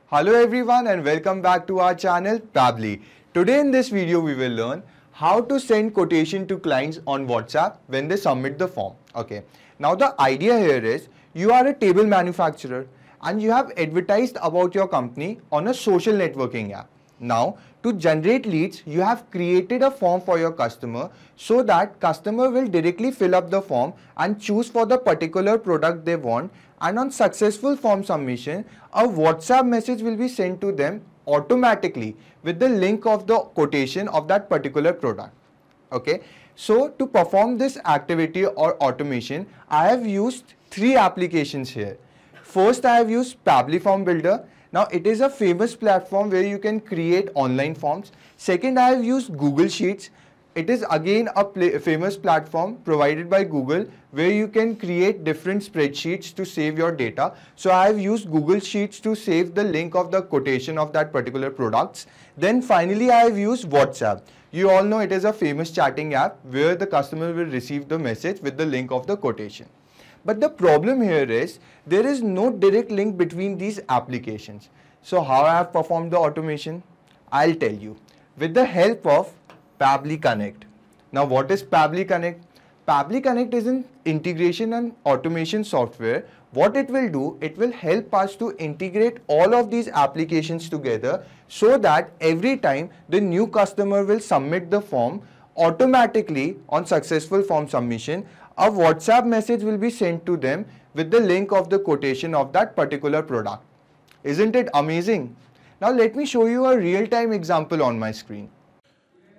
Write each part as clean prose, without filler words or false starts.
Hello everyone and welcome back to our channel Pabbly. Today in this video we will learn how to send quotation to clients on WhatsApp when they submit the form. Okay. Now the idea here is you are a table manufacturer and you have advertised about your company on a social networking app. Now to generate leads you have created a form for your customer so that customer will directly fill up the form and choose for the particular product they want, and on successful form submission a WhatsApp message will be sent to them automatically with the link of the quotation of that particular product. Okay, so to perform this activity or automation I have used three applications here. First, I have used Pabbly Form Builder. Now it is a famous platform where you can create online forms. Second, I have used Google Sheets. It is again a famous platform provided by Google where you can create different spreadsheets to save your data. So I have used Google Sheets to save the link of the quotation of that particular products. Then finally I have used WhatsApp. You all know it is a famous chatting app where the customer will receive the message with the link of the quotation. But the problem here is there is no direct link between these applications. So how I have performed the automation? I'll tell you. With the help of Pabbly Connect. Now what is Pabbly Connect? Pabbly Connect is an integration and automation software. What it will do, it will help us to integrate all of these applications together so that every time the new customer will submit the form, automatically on successful form submission, a WhatsApp message will be sent to them with the link of the quotation of that particular product. Isn't it amazing? Now let me show you a real-time example on my screen.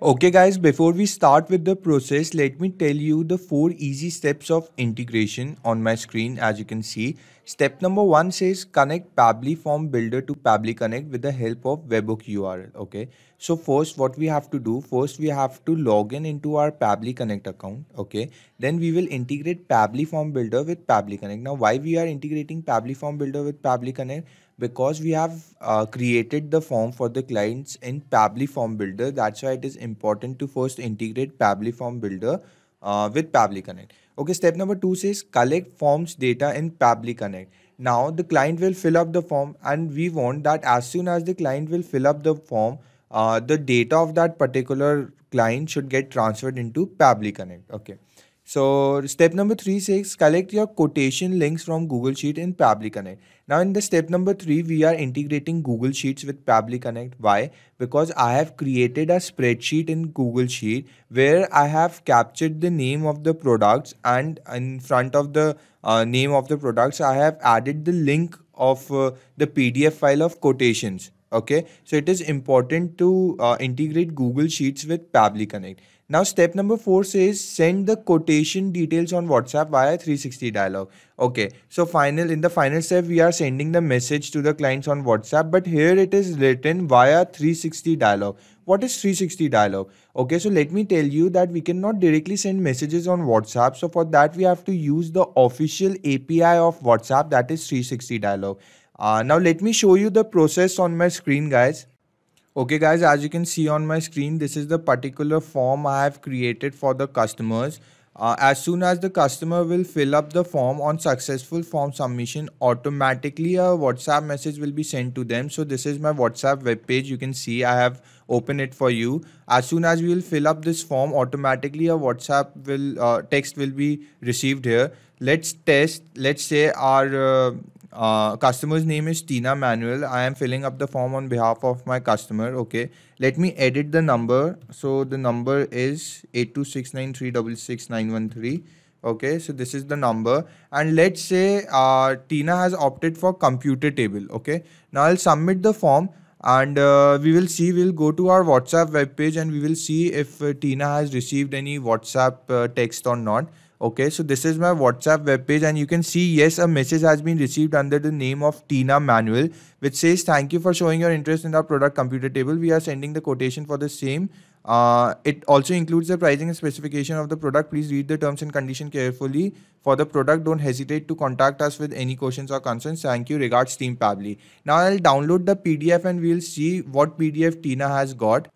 Okay guys, before we start with the process, let me tell you the 4 easy steps of integration on my screen. As you can see, step number 1 says connect Pabbly Form Builder to Pabbly Connect with the help of webhook URL. Okay, so first what we have to do, first we have to log in into our Pabbly Connect account. Okay, then we will integrate Pabbly Form Builder with Pabbly Connect. Now why we are integrating Pabbly Form Builder with Pabbly Connect? Because we have created the form for the clients in Pabbly Form Builder. That's why it is important to first integrate Pabbly Form Builder with Pabbly Connect. Okay, step number 2 says collect forms data in Pabbly Connect. Now the client will fill up the form and we want that as soon as the client will fill up the form, the data of that particular client should get transferred into Pabbly Connect. Okay. So step number 3 says collect your quotation links from Google Sheet in Pabbly Connect. Now in the step number 3, we are integrating Google Sheets with Pabbly Connect. Why? Because I have created a spreadsheet in Google Sheet where I have captured the name of the products, and in front of the name of the products, I have added the link of the PDF file of quotations. Okay, so it is important to integrate Google Sheets with Pabbly Connect. Now step number 4 says send the quotation details on WhatsApp via 360 dialog. Okay, so in the final step we are sending the message to the clients on WhatsApp, but here it is written via 360 dialog. What is 360 dialog? Okay, so let me tell you that we cannot directly send messages on WhatsApp. So for that we have to use the official API of WhatsApp, that is 360 dialog. Now let me show you the process on my screen, guys. Okay guys, as you can see on my screen, this is the particular form I have created for the customers. As soon as the customer will fill up the form, on successful form submission, automatically a WhatsApp message will be sent to them. So this is my WhatsApp web page. You can see I have opened it for you. As soon as we will fill up this form, automatically a WhatsApp text will be received here. Let's test. Let's say our customer's name is Tina Manuel. I am filling up the form on behalf of my customer. Okay, let me edit the number. So the number is 8269366913. Okay, so this is the number, and let's say Tina has opted for computer table. Okay, now I'll submit the form, and we'll go to our WhatsApp web page and we will see if Tina has received any WhatsApp text or not. Okay, so this is my WhatsApp web page, and you can see yes, a message has been received under the name of Tina Manuel, which says thank you for showing your interest in our product computer table. We are sending the quotation for the same. It also includes the pricing and specification of the product. Please read the terms and condition carefully for the product. Don't hesitate to contact us with any questions or concerns. Thank you. Regards, Team Pabbly. Now I'll download the PDF and we'll see what PDF Tina has got.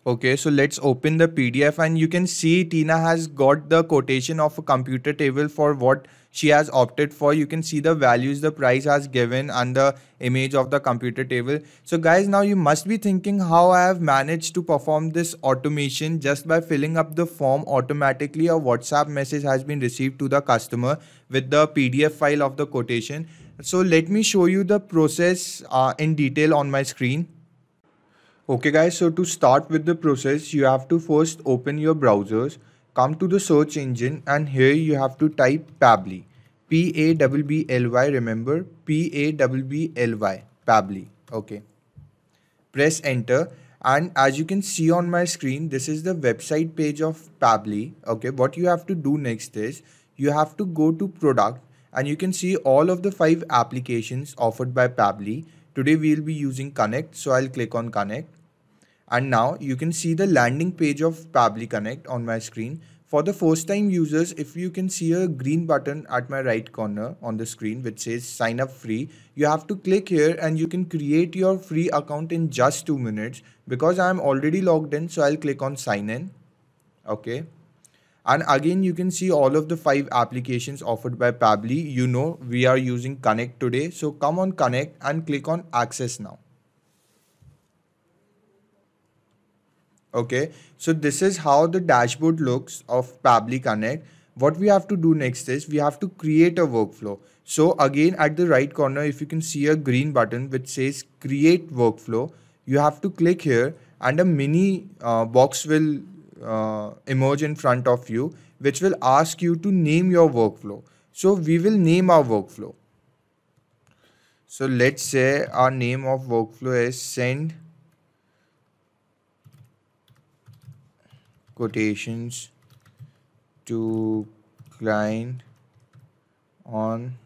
Okay, so let's open the PDF and you can see Tina has got the quotation of a computer table for what she has opted for. You can see the values the price has given and the image of the computer table. So guys, now you must be thinking how I have managed to perform this automation. Just by filling up the form, automatically a WhatsApp message has been received to the customer with the PDF file of the quotation. So let me show you the process in detail on my screen. Okay guys, so to start with the process, you have to first open your browsers, come to the search engine, and here you have to type Pabbly. Pabbly, remember, Pabbly, Pabbly. Okay. Press enter, and as you can see on my screen, this is the website page of Pabbly. Okay, what you have to do next is you have to go to product, and you can see all of the 5 applications offered by Pabbly. Today we will be using Connect, so I'll click on Connect. And now you can see the landing page of Pabbly Connect on my screen. For the first time users, if you can see a green button at my right corner on the screen which says sign up free, you have to click here and you can create your free account in just 2 minutes. Because I am already logged in, so I'll click on sign in. Okay. And again, you can see all of the 5 applications offered by Pabbly. You know, we are using Connect today. So come on Connect and click on access now. Okay, so this is how the dashboard looks of Pabbly Connect. What we have to do next is we have to create a workflow. So again, at the right corner, if you can see a green button which says create workflow, you have to click here and a mini box will emerge in front of you, which will ask you to name your workflow. So we will name our workflow. So let's say our name of workflow is send quotations to client on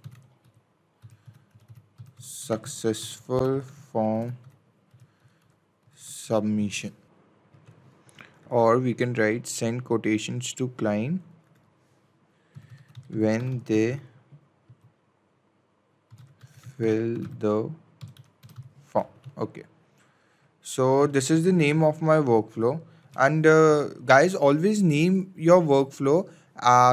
successful form submission, or we can write send quotations to client when they fill the form. Okay, so this is the name of my workflow. And guys, always name your workflow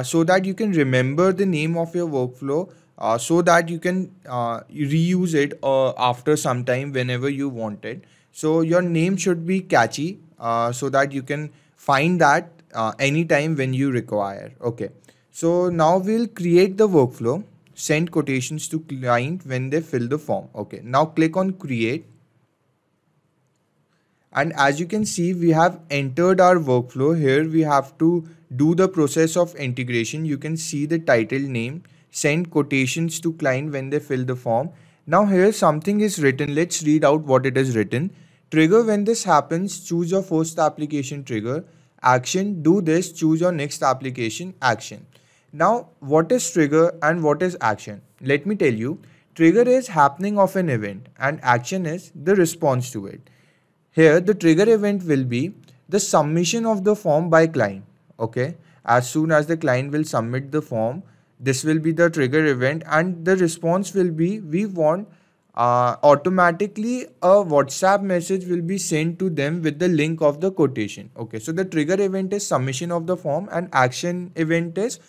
so that you can remember the name of your workflow, so that you can reuse it after some time whenever you want it. So your name should be catchy so that you can find that anytime when you require. Okay, so now we'll create the workflow, send quotations to client when they fill the form. Okay, now click on create. And as you can see, we have entered our workflow. Here we have to do the process of integration. You can see the title name, send quotations to client when they fill the form. Now here something is written. Let's read out what it is written. Trigger when this happens, choose your first application trigger. Action, do this, choose your next application action. Now what is trigger and what is action? Let me tell you. Trigger is happening of an event and action is the response to it. Here the trigger event will be the submission of the form by client. Okay, as soon as the client will submit the form, this will be the trigger event, and the response will be we want automatically a WhatsApp message will be sent to them with the link of the quotation. Okay, so the trigger event is submission of the form and action event is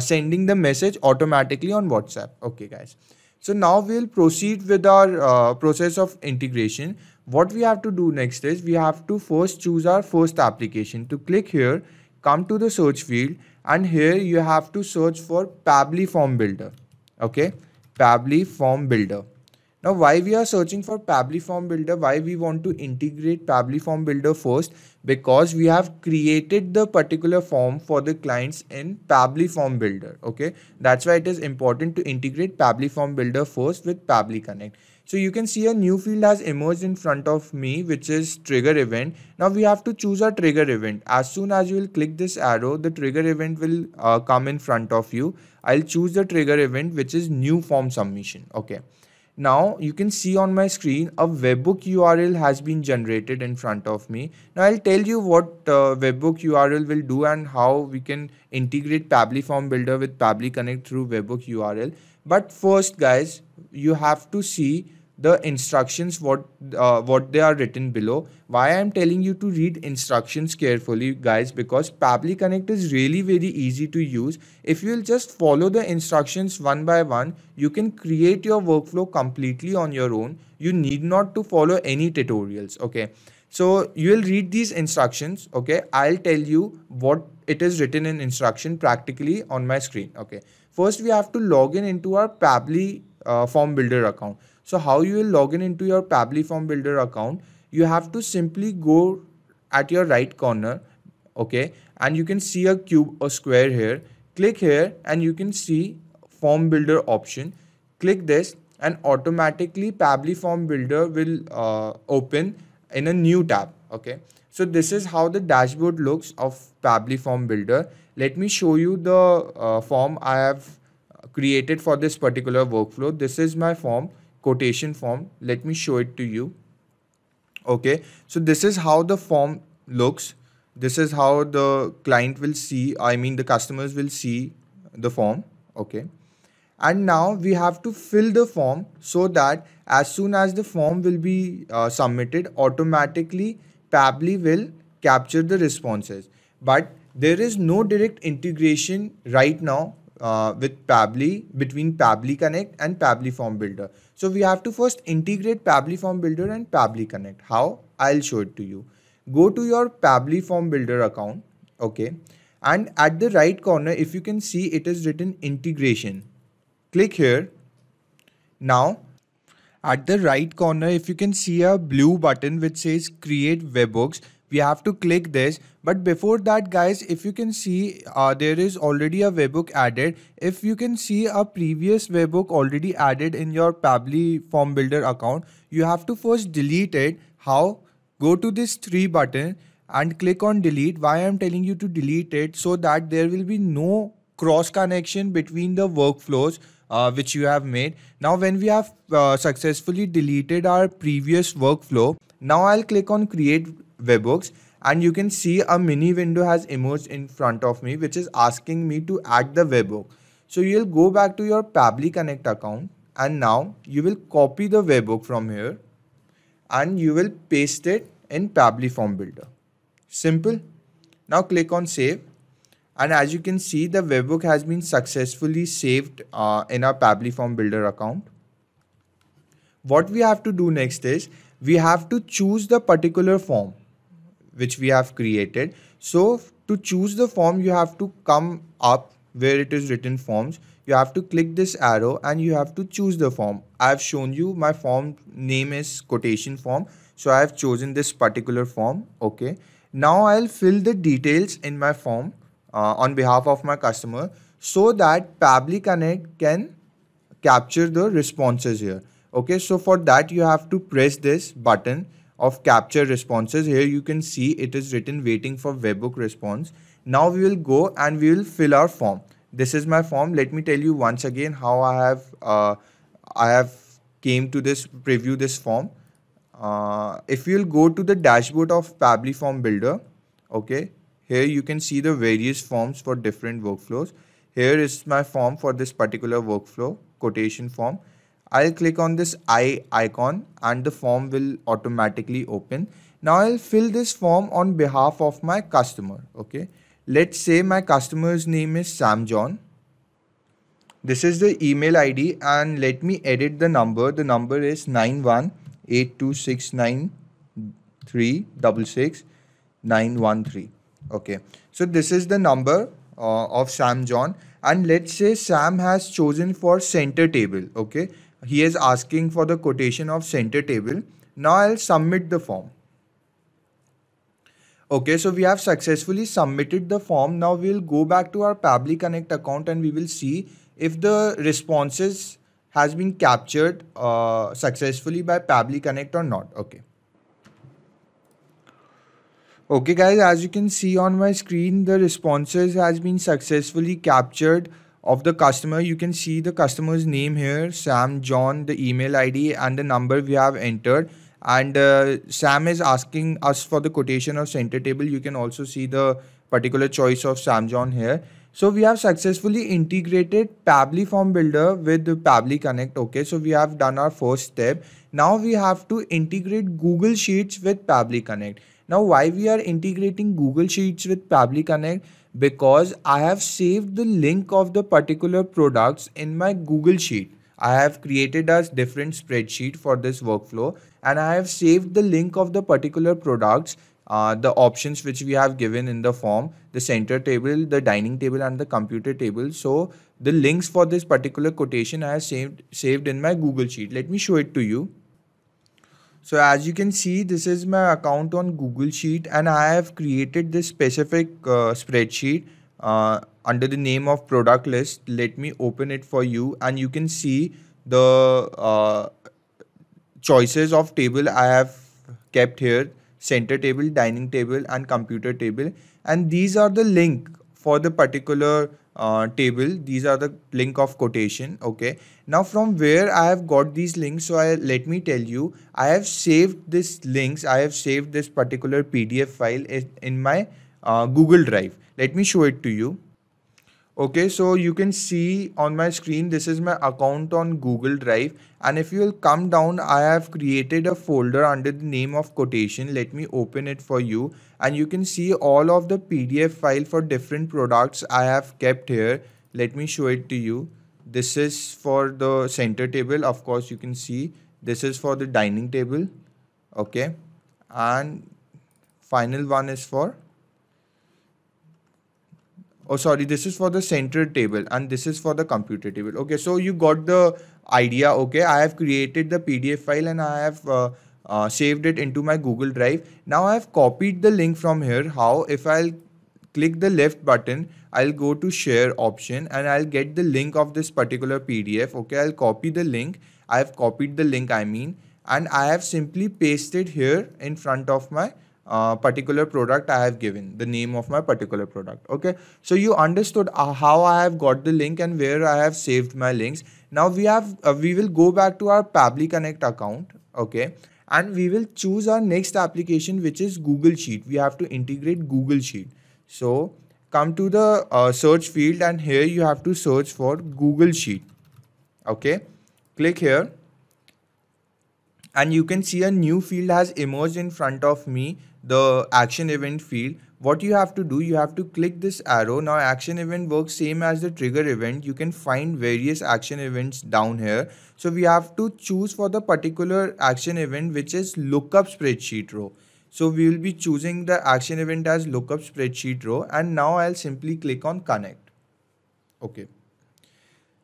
sending the message automatically on WhatsApp. Okay guys, so now we'll proceed with our process of integration. What we have to do next is we have to first choose our first application. To click here, come to the search field, and here you have to search for Pabbly Form Builder. Okay, Pabbly Form Builder. Now why we are searching for Pabbly Form Builder, why we want to integrate Pabbly Form Builder first? Because we have created the particular form for the clients in Pabbly Form Builder. Okay, that's why it is important to integrate Pabbly Form Builder first with Pabbly Connect. So you can see a new field has emerged in front of me, which is trigger event. Now we have to choose a trigger event. As soon as you will click this arrow, the trigger event will come in front of you. I'll choose the trigger event, which is new form submission. Okay. Now you can see on my screen a webhook URL has been generated in front of me. Now I'll tell you what webhook URL will do and how we can integrate Pabbly Form Builder with Pabbly Connect through webhook URL. But first guys, you have to see the instructions what they are written below. Why I am telling you to read instructions carefully, guys, because Pabbly Connect is really very easy to use. If you will just follow the instructions one by one, you can create your workflow completely on your own. You need not to follow any tutorials. Okay, so you will read these instructions. Okay, I'll tell you what it is written in instruction practically on my screen. Okay, first we have to log in into our Pabbly form builder account. So how you will log in into your Pabbly form builder account? You have to simply go at your right corner, okay, and you can see a cube or square here. Click here and you can see form builder option. Click this and automatically Pabbly form builder will open in a new tab. Okay, so this is how the dashboard looks of Pabbly form builder. Let me show you the form I have created for this particular workflow. This is my form, quotation form. Let me show it to you. Okay, so this is how the form looks. This is how the client will see, I mean the customers will see the form. Okay, and now we have to fill the form so that as soon as the form will be submitted, automatically Pabbly will capture the responses. But there is no direct integration right now with Pabbly, between Pabbly Connect and Pabbly Form Builder. So we have to first integrate Pabbly Form Builder and Pabbly Connect. How? I'll show it to you. Go to your Pabbly Form Builder account. Okay, and at the right corner, if you can see, it is written integration. Click here. Now at the right corner, if you can see a blue button which says create webhooks, we have to click this. But before that, guys, if you can see, there is already a webhook added. If you can see a previous webhook already added in your Pabbly form builder account, you have to first delete it. How? Go to this 3 button and click on delete. Why I'm telling you to delete it? So that there will be no cross connection between the workflows which you have made. Now when we have successfully deleted our previous workflow, now I'll click on create webhooks and you can see a mini window has emerged in front of me which is asking me to add the webhook. So you'll go back to your Pabbly Connect account and now you will copy the webhook from here and you will paste it in Pabbly form builder. Simple. Now click on save. And as you can see, the webhook has been successfully saved in our Pabbly form builder account. What we have to do next is we have to choose the particular form which we have created. So to choose the form, you have to come up where it is written forms. You have to click this arrow and you have to choose the form. I have shown you my form name is quotation form. So I have chosen this particular form. Okay. Now I'll fill the details in my form on behalf of my customer so that Pabbly Connect can capture the responses here. Okay, so for that you have to press this button of capture responses. Here you can see it is written waiting for webhook response. Now we will go and we will fill our form. This is my form. Let me tell you once again how I have came to this preview this form. If you'll go to the dashboard of Pabbly form builder, okay, here you can see the various forms for different workflows. Here is my form for this particular workflow, quotation form. I'll click on this eye icon and the form will automatically open. Now I'll fill this form on behalf of my customer. Okay, let's say my customer's name is Sam John. This is the email ID and let me edit the number. The number is 918269366913. Okay, so this is the number of Sam John, and let's say Sam has chosen for center table. Okay, he is asking for the quotation of center table. Now I'll submit the form. Okay, so we have successfully submitted the form. Now we'll go back to our Pabbly Connect account and we will see if the responses has been captured successfully by Pabbly Connect or not. Okay. Okay guys, as you can see on my screen, the responses has been successfully captured of the customer. You can see the customer's name here, Sam John, the email ID and the number we have entered. And Sam is asking us for the quotation of center table. You can also see the particular choice of Sam John here. So we have successfully integrated Pabbly Form Builder with the Pabbly Connect. Okay, so we have done our first step. Now we have to integrate Google Sheets with Pabbly Connect. Now why we are integrating Google Sheets with Pabbly Connect? Because I have saved the link of the particular products in my Google Sheet. I have created a different spreadsheet for this workflow, and I have saved the link of the particular products, the options which we have given in the form, the center table, the dining table, and the computer table. So the links for this particular quotation I have saved in my Google Sheet. Let me show it to you. So as you can see, this is my account on Google Sheet, and I have created this specific spreadsheet under the name of product list. Let me open it for you, and you can see the choices of table I have kept here: center table, dining table, and computer table. And these are the link for the particular table. These are the link of quotation. Okay, now from where I have got these links, so let me tell you, I have saved this links, I have saved this particular PDF file in my Google Drive. Let me show it to you. Okay, so you can see on my screen, this is my account on Google Drive, and if you will come down, I have created a folder under the name of quotation. Let me open it for you, and you can see all of the PDF file for different products I have kept here. Let me show it to you. This is for the center table, of course you can see. This is for the dining table, okay, and final one is for, oh sorry, this is for the center table, and this is for the computer table. Okay, so you got the idea. Okay, I have created the PDF file, and I have saved it into my Google Drive. Now I have copied the link from here. How? If I'll click the left button, I'll go to share option, and I'll get the link of this particular PDF. Okay, I'll copy the link. I have copied the link, and I have simply pasted here in front of my particular product I have given, the name of my particular product. Okay, so you understood how I have got the link and where I have saved my links. Now we will go back to our Pabbly Connect account. Okay, and we will choose our next application, which is Google Sheet. We have to integrate Google Sheet. So come to the search field, and here you have to search for Google Sheet. Okay, click here, and you can see a new field has emerged in front of me, the action event field. What you have to do, you have to click this arrow. Now action event works same as the trigger event. You can find various action events down here. So we have to choose for the particular action event, which is lookup spreadsheet row. So we will be choosing the action event as lookup spreadsheet row, and now I'll simply click on connect. Okay.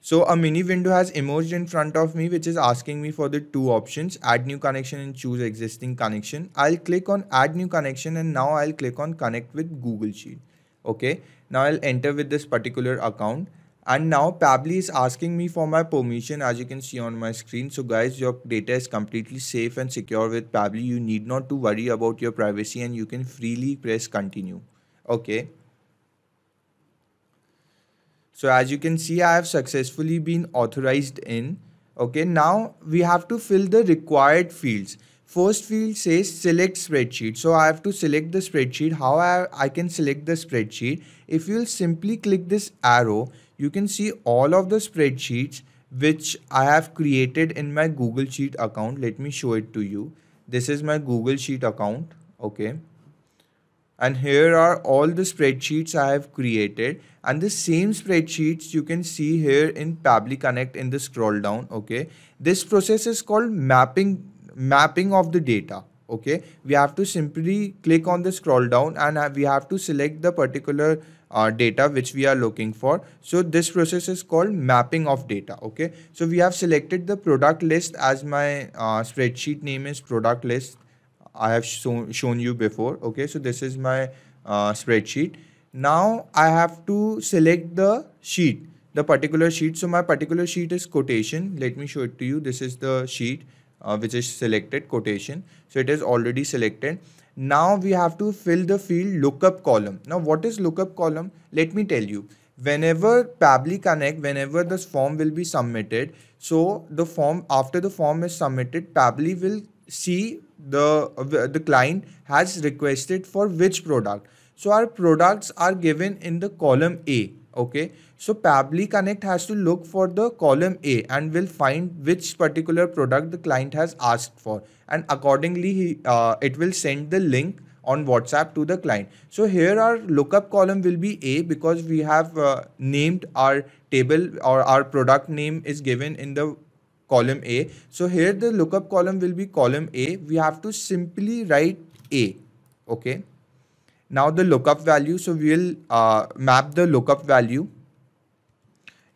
So a mini window has emerged in front of me, which is asking me for the two options: add new connection and choose existing connection. I'll click on add new connection, and now I'll click on connect with Google Sheet. Okay, now I'll enter with this particular account, and now Pabbly is asking me for my permission, as you can see on my screen. So guys, your data is completely safe and secure with Pabbly. You need not to worry about your privacy, and you can freely press continue. Okay. So as you can see, I have successfully been authorized in. Okay, now we have to fill the required fields. First field says select spreadsheet. So I have to select the spreadsheet. How I can select the spreadsheet? If you'll simply click this arrow, you can see all of the spreadsheets which I have created in my Google Sheet account. Let me show it to you. This is my Google Sheet account. Okay. And here are all the spreadsheets I have created, and the same spreadsheets you can see here in Pabbly Connect in the scroll down. Okay, this process is called mapping of the data. Okay, we have to simply click on the scroll down, and we have to select the particular data which we are looking for. So this process is called mapping of data. Okay, so we have selected the product list, as my spreadsheet name is product list. I have shown you before. Okay, so this is my spreadsheet. Now I have to select the sheet, the particular sheet. So my particular sheet is quotation. Let me show it to you. This is the sheet which is selected, quotation. So it is already selected. Now we have to fill the field lookup column. Now what is lookup column? Let me tell you. Whenever Pabbly Connect, whenever this form will be submitted, so the form, after the form is submitted, Pabbly will see the client has requested for which product. So our products are given in the column A. Okay, so Pabbly Connect has to look for the column A and will find which particular product the client has asked for, and accordingly it will send the link on WhatsApp to the client. So here our lookup column will be A because we have named our table, or our product name is given in the column A. So here the lookup column will be column A. We have to simply write A. Okay. Now the lookup value. So we will map the lookup value.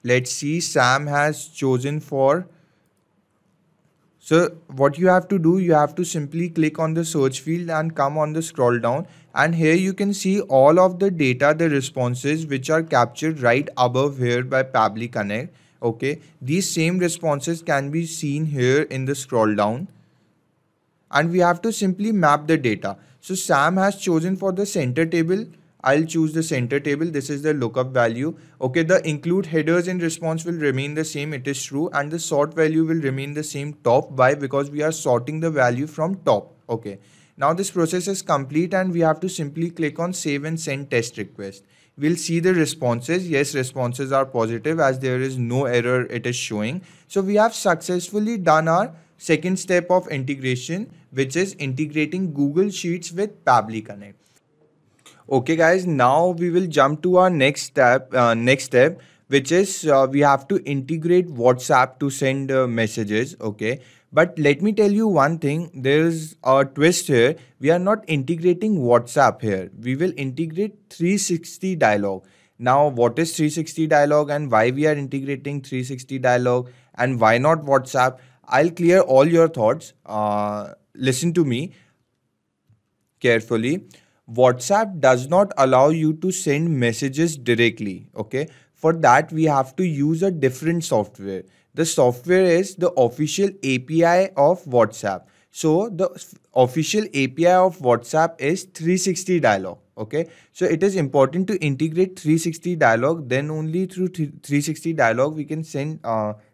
Let's see, Sam has chosen for. So what you have to do, you have to simply click on the search field and come on the scroll down, and here you can see all of the data, the responses which are captured right above here by Pabbly Connect. Okay, these same responses can be seen here in the scroll down, and we have to simply map the data. So Sam has chosen for the center table. I'll choose the center table. This is the lookup value. Okay, the include headers in response will remain the same. It is true. And the sort value will remain the same top. Why? Because we are sorting the value from top. Okay. Now this process is complete and we have to simply click on save and send test request. We'll see the responses. Yes, responses are positive as there is no error it is showing. So we have successfully done our second step of integration, which is integrating Google Sheets with Pabbly Connect. Okay, guys, now we will jump to our next step, which is we have to integrate WhatsApp to send messages. Okay, but let me tell you one thing. There is a twist here. We are not integrating WhatsApp here. We will integrate 360 dialogue. Now, what is 360 dialogue and why we are integrating 360 dialogue and why not WhatsApp? I'll clear all your thoughts. Listen to me carefully. WhatsApp does not allow you to send messages directly. Okay, for that we have to use a different software. The software is the official API of WhatsApp. So the official API of WhatsApp is 360 dialogue. Okay, so it is important to integrate 360 dialogue, then only through 360 dialogue we can send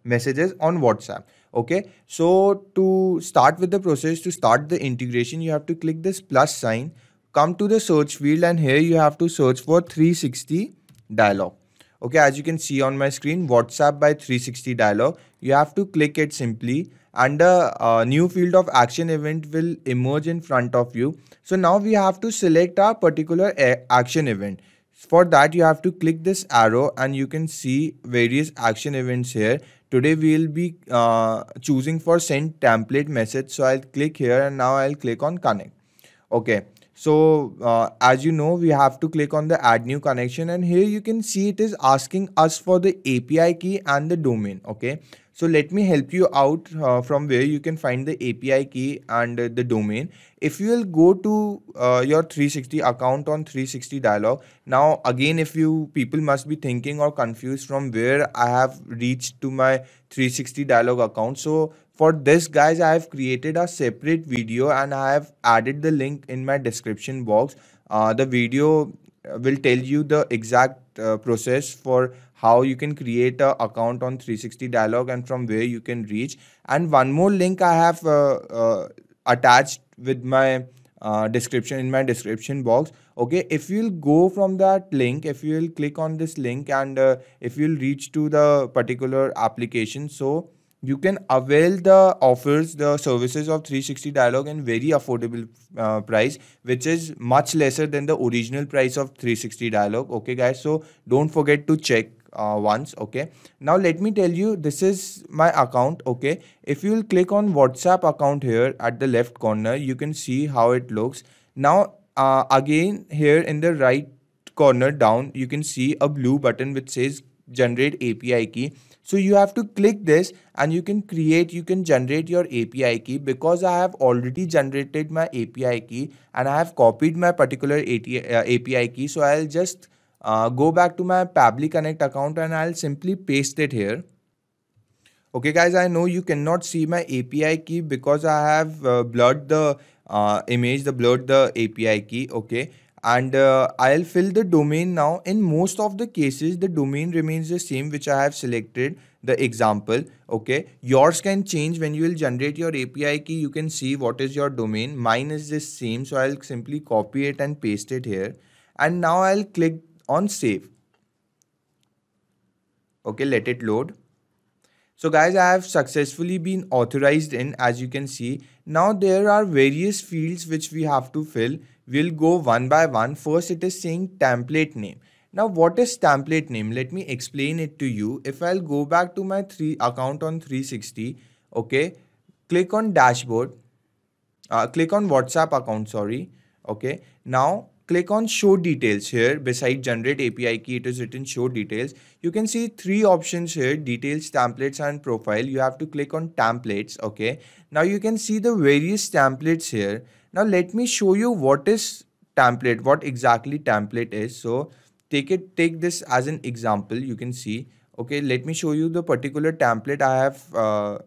messages on WhatsApp. Okay, so to start with the process, to start the integration, you have to click this plus sign, come to the search field, and here you have to search for 360 dialogue. Okay, as you can see on my screen, WhatsApp by 360 dialogue. You have to click it simply, and a new field of action event will emerge in front of you. So now we have to select our particular action event. For that you have to click this arrow and you can see various action events here. Today we will be choosing for send template message. So I'll click here and now I'll click on connect. Okay, so as you know, we have to click on the add new connection, and here you can see it is asking us for the API key and the domain. Okay, so let me help you out from where you can find the API key and the domain. If you will go to your 360 account on 360 dialog, now again, if you people must be thinking or confused from where I have reached to my 360 dialog account. So for this, guys, I have created a separate video and I have added the link in my description box. The video will tell you the exact process for how you can create an account on 360 dialog and from where you can reach. And one more link I have attached with my description, in my description box. Okay, if you'll go from that link, if you'll click on this link, and if you'll reach to the particular application, so you can avail the offers, the services of 360 dialog in very affordable price, which is much lesser than the original price of 360 dialog. Okay, guys, so don't forget to check once. Okay, now let me tell you, this is my account. Okay, if you will click on WhatsApp account here at the left corner, you can see how it looks. Now again, here in the right corner down, you can see a blue button which says generate API key. So you have to click this and you can generate your API key. Because I have already generated my API key and I have copied my particular API key, so I'll just go back to my Pabbly Connect account and I'll simply paste it here. Okay, guys, I know you cannot see my API key because I have blurred the image, blurred the API key. Okay, and I'll fill the domain now. In most of the cases, the domain remains the same which I have selected, the example. Okay, yours can change when you will generate your API key. You can see what is your domain. Mine is the same, so I'll simply copy it and paste it here, and now I'll click on save. Okay, let it load. So guys, I have successfully been authorized in, as you can see. Now there are various fields which we have to fill. We'll go one by one. First, it is saying template name. Now, what is template name? Let me explain it to you. If I'll go back to my account on 360, okay, click on dashboard, click on WhatsApp account, sorry. Okay, now click on show details. Here beside generate API key, it is written show details. You can see three options here: details, templates, and profile. You have to click on templates. Okay, now you can see the various templates here. Now let me show you what is template, what exactly template is. So take this as an example. You can see. Okay, let me show you the particular template I have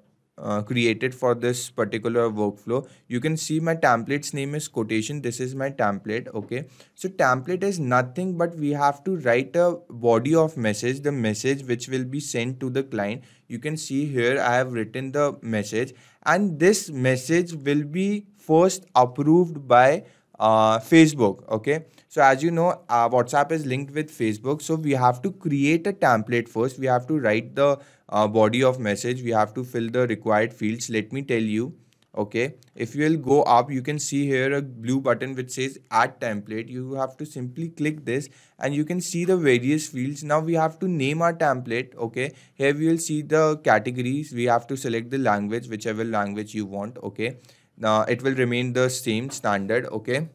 created for this particular workflow. You can see my template's name is quotation. This is my template. Okay, so template is nothing but we have to write a body of message, the message which will be sent to the client. You can see here I have written the message, and this message will be first approved by Facebook. Okay, so as you know, WhatsApp is linked with Facebook, so we have to create a template first. We have to write the body of message. We have to fill the required fields. Let me tell you. Okay, if you will go up, you can see here a blue button which says add template. You have to simply click this and you can see the various fields. Now we have to name our template. Okay, here we will see the categories. We have to select the language, whichever language you want. Okay, now it will remain the same standard. Okay,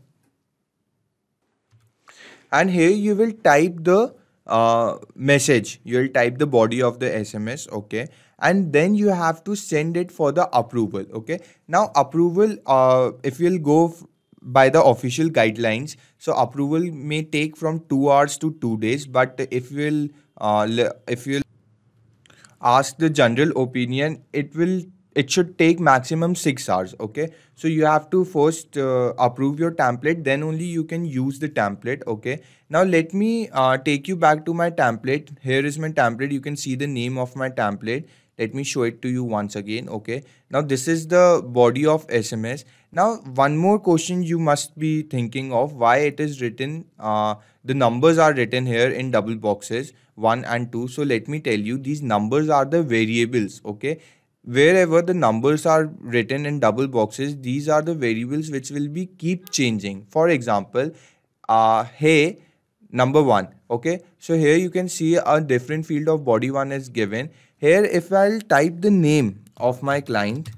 and here you will type the message. You will type the body of the SMS. Okay, and then you have to send it for the approval. Okay, now approval, if you'll go by the official guidelines, so approval may take from 2 hours to 2 days, but if you'll ask the general opinion, it should take maximum 6 hours. Okay, so you have to first approve your template, then only you can use the template. Okay, now let me take you back to my template. Here is my template. You can see the name of my template. Let me show it to you once again. Okay, now this is the body of SMS. Now one more question you must be thinking of: why it is written, the numbers are written here in double boxes 1 and 2. So let me tell you, these numbers are the variables. Okay, wherever the numbers are written in double boxes, these are the variables which will be keep changing. For example, hey, number 1. Okay, so here you can see a different field of body 1 is given. Here if I'll type the name of my client,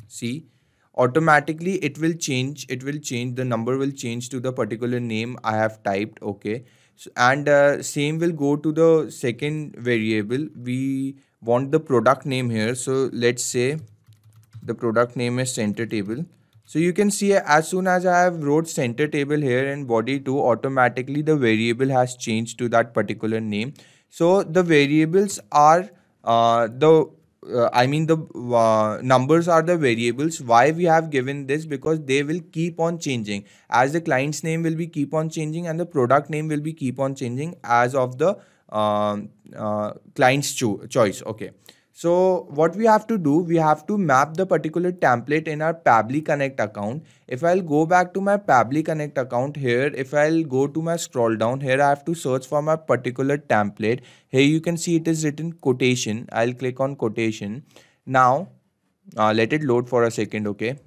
see, automatically it will change, the number will change to the particular name I have typed. Okay, so, and same will go to the second variable. We want the product name here, so let's say the product name is center table. So you can see as soon as I have wrote center table here in body 2, automatically the variable has changed to that particular name. So the variables are the numbers are the variables. Why we have given this? Because they will keep on changing, as the client's name will be keep on changing and the product name will be keep on changing as of the client's choice. Okay, so what we have to do, we have to map the particular template in our Pabbly Connect account. If I'll go back to my Pabbly Connect account here, if I'll go to my scroll down here, I have to search for my particular template. Here you can see it is written quotation. I'll click on quotation. Now let it load for a second. Okay,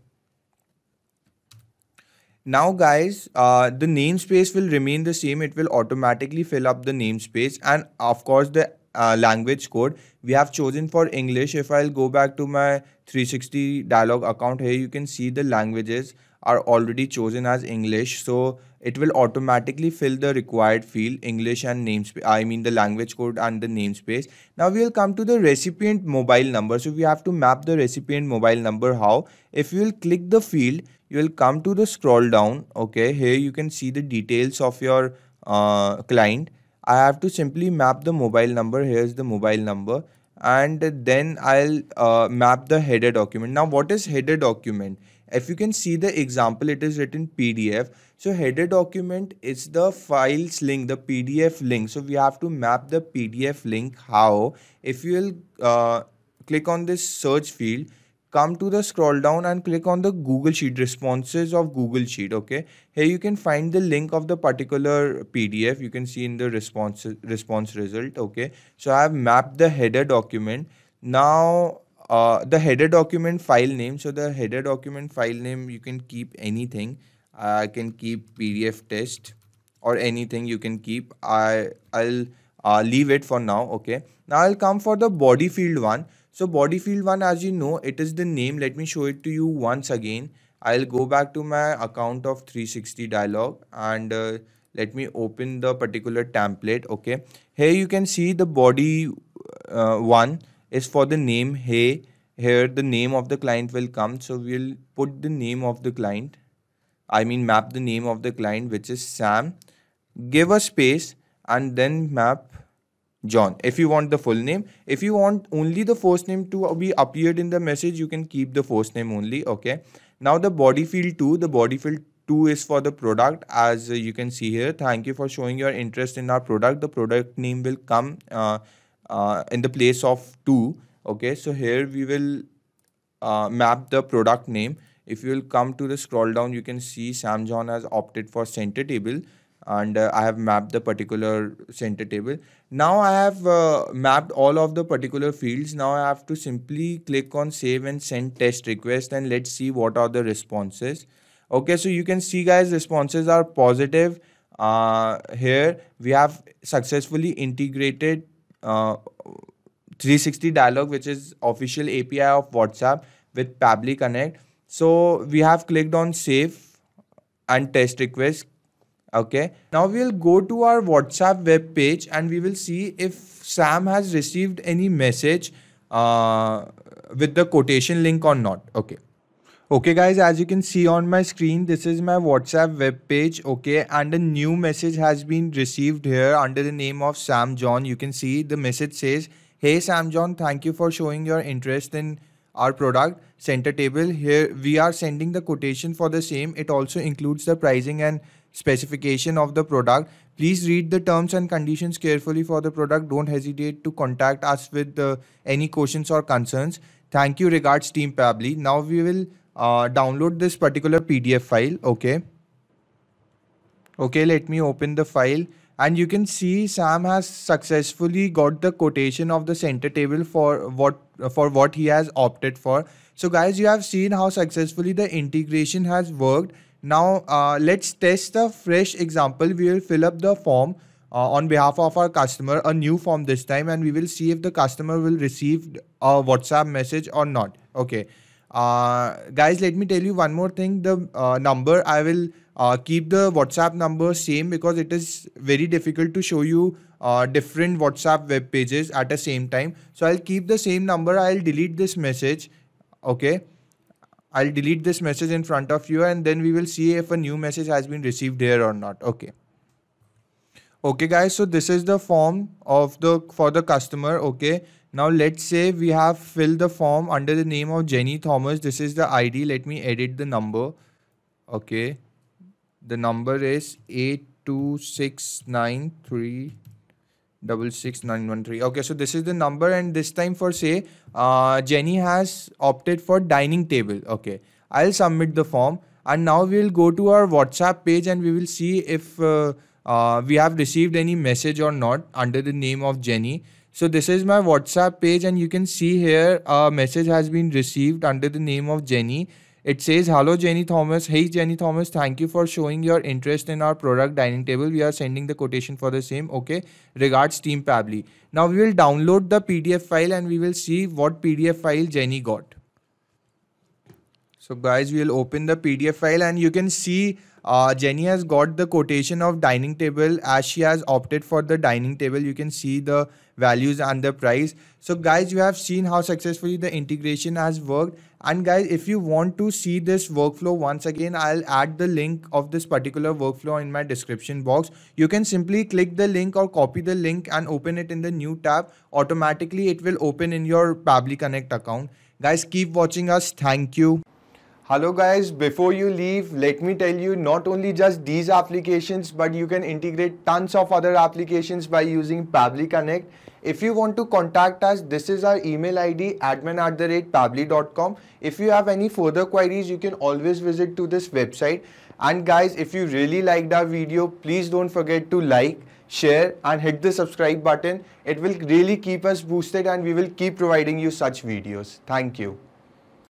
now guys, the namespace will remain the same. It will automatically fill up the namespace, and of course the language code we have chosen for English. If I'll go back to my 360 dialog account, here you can see the languages are already chosen as English, so it will automatically fill the required field English and namespace, I mean the language code and the namespace. Now we will come to the recipient mobile number. So we have to map the recipient mobile number. How? If you will click the field, you will come to the scroll down. Okay, here you can see the details of your client. I have to simply map the mobile number. Here's the mobile number, and then I'll map the header document. Now what is header document? If you can see the example, it is written PDF. So header document is the files link, the PDF link. So we have to map the PDF link. How? If you will click on this search field, come to the scroll down and click on the Google Sheet, responses of Google Sheet. Okay, here you can find the link of the particular PDF. You can see in the response result. Okay, so I have mapped the header document. Now the header document file name. So the header document file name, you can keep anything. I can keep PDF test or anything you can keep. I'll leave it for now. Okay, now I'll come for the body field one. So body field one, as you know, it is the name. Let me show it to you once again. I'll go back to my account of 360 dialog and let me open the particular template. Okay, here you can see the body one is for the name. Hey, here the name of the client will come. So we'll put the name of the client. I mean map the name of the client, which is Sam. Give a space and then map John if you want the full name. If you want only the first name to be appeared in the message, you can keep the first name only. Okay, now the body field 2, the body field 2 is for the product. As you can see here, thank you for showing your interest in our product. The product name will come in the place of 2. Okay, so here we will map the product name. If you will come to the scroll down, you can see Sam John has opted for center table, and I have mapped the particular center table. Now I have mapped all of the particular fields. Now I have to simply click on save and send test request, and let's see what are the responses. Okay, so you can see guys, responses are positive. Here we have successfully integrated 360 dialog, which is official API of WhatsApp, with Pabbly Connect. So we have clicked on save and test request. Okay, now we'll go to our WhatsApp web page and we will see if Sam has received any message with the quotation link or not. Okay guys, as you can see on my screen, this is my WhatsApp web page. Okay, and a new message has been received here under the name of Sam John. You can see the message says, hey Sam John, thank you for showing your interest in our product center table. Here we are sending the quotation for the same. It also includes the pricing and specification of the product. Please read the terms and conditions carefully for the product. Don't hesitate to contact us with any questions or concerns. Thank you. Regards, Team Pabbly. Now we will download this particular PDF file. Okay, let me open the file. And you can see Sam has successfully got the quotation of the center table for what he has opted for. So guys, you have seen how successfully the integration has worked. Now let's test a fresh example. We will fill up the form on behalf of our customer, a new form this time, and we will see if the customer will receive a WhatsApp message or not. Okay, guys, let me tell you one more thing. The number, I will keep the WhatsApp number same because it is very difficult to show you different WhatsApp web pages at the same time. So I'll keep the same number. I'll delete this message. Okay, I'll delete this message in front of you, and then we will see if a new message has been received here or not. Okay guys, so this is the form of for the customer. Okay, now let's say we have filled the form under the name of Jenny Thomas. This is the ID. Let me edit the number. Okay, the number is 8269366913. Okay, so this is the number, and this time for say Jenny has opted for dining table. Okay, I'll submit the form, and now we'll go to our WhatsApp page and we will see if we have received any message or not under the name of Jenny. So this is my WhatsApp page, and you can see here a message has been received under the name of Jenny. It says, hello Jenny Thomas. Hey Jenny Thomas, thank you for showing your interest in our product dining table. We are sending the quotation for the same. Okay, regards, Team Pabbly. Now we will download the PDF file and we will see what PDF file Jenny got. So guys, we will open the PDF file, and you can see Jenny has got the quotation of dining table. As she has opted for the dining table, you can see the values and the price. So guys, you have seen how successfully the integration has worked. And guys, if you want to see this workflow once again, I'll add the link of this particular workflow in my description box. You can simply click the link or copy the link and open it in the new tab. Automatically it will open in your Pabbly Connect account. Guys, keep watching us. Thank you. Hello guys, before you leave, let me tell you not only just these applications, but you can integrate tons of other applications by using Pabbly Connect. If you want to contact us, this is our email ID admin@pabbly.com. If you have any further queries, you can always visit to this website. And guys, if you really liked our video, please don't forget to like, share and hit the subscribe button. It will really keep us boosted and we will keep providing you such videos. Thank you.